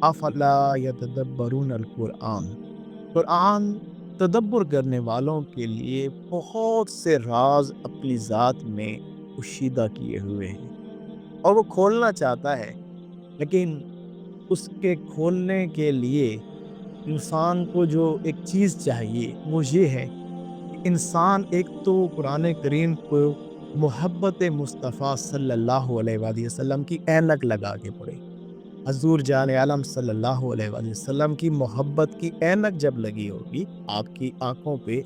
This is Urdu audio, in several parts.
افلا یتدبرون القرآن، قرآن تدبر کرنے والوں کے لیے بہت سے راز اپنی ذات میں پوشیدہ کیے ہوئے ہیں، اور وہ کھولنا چاہتا ہے، لیکن اس کے کھولنے کے لیے انسان کو جو ایک چیز چاہیے وہ یہ ہے کہ انسان ایک تو قرآن کریم کو محبت مصطفیٰ صلی اللہ علیہ وآلہ وسلم کی اینک لگا کے پڑھے۔ حضور جان عالم صلی اللہ علیہ وآلہ وسلم کی محبت کی اینک جب لگی ہوگی آپ کی آنکھوں پہ،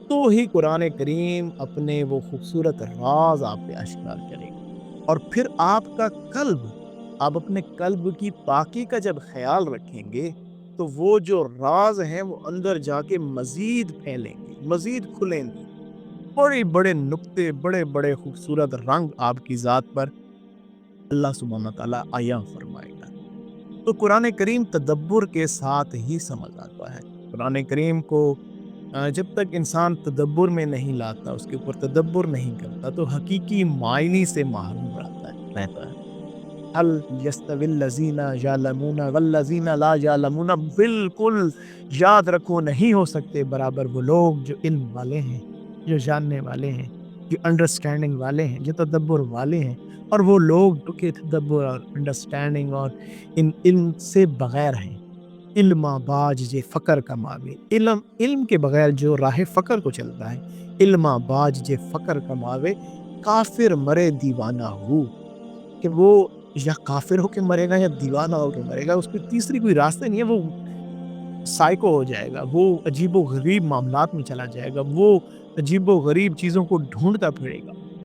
تو ہی قرآن کریم اپنے وہ خوبصورت راز آپ پہ اشکار کرے گا۔ اور پھر آپ کا قلب، آپ اپنے قلب کی پاکی کا جب خیال رکھیں گے تو وہ جو راز ہیں وہ اندر جا کے مزید پھیلیں گے، مزید کھلیں گے، بڑے بڑے نقطے، بڑے بڑے خوبصورت رنگ آپ کی ذات پر اللہ سبحانہ تعالیٰ عطا فرمائے گا۔ تو قرآن کریم تدبر کے ساتھ ہی سمجھ آتا ہے۔ قرآن کریم کو جب تک انسان تدبر میں نہیں لاتا، اس کے اوپر تدبر نہیں کرتا، تو حقیقی معنی سے محروم رہتا ہے۔ حل یستوی الذین یعلمون والذین لا یعلمون، بالکل یاد رکھو نہیں ہو سکتے برابر وہ لوگ جو علم والے ہیں، جو جاننے والے ہیں، جو انڈرسٹینڈنگ والے ہیں، جو تدبر والے ہیں، اور وہ لوگ جو کہ تدبر اور انڈرسٹینڈنگ اور ان علم سے بغیر ہیں۔ علم باج جے فقر کماوے، علم کے بغیر جو راہ فقر کو چلتا ہے، علم باج جے فقر کماوے، کافر مرے دیوانہ ہو، کہ وہ یا کافر ہو کے مرے گا یا دیوانہ ہو کے مرے گا، اس کی تیسری کوئی راستہ نہیں ہے، وہ سائیکو ہو جائے گا، وہ عجیب و غریب معاملات میں چلا جائے گا، وہ عجیب و غریب چیزوں کو ڈھونڈتا پھرے گا۔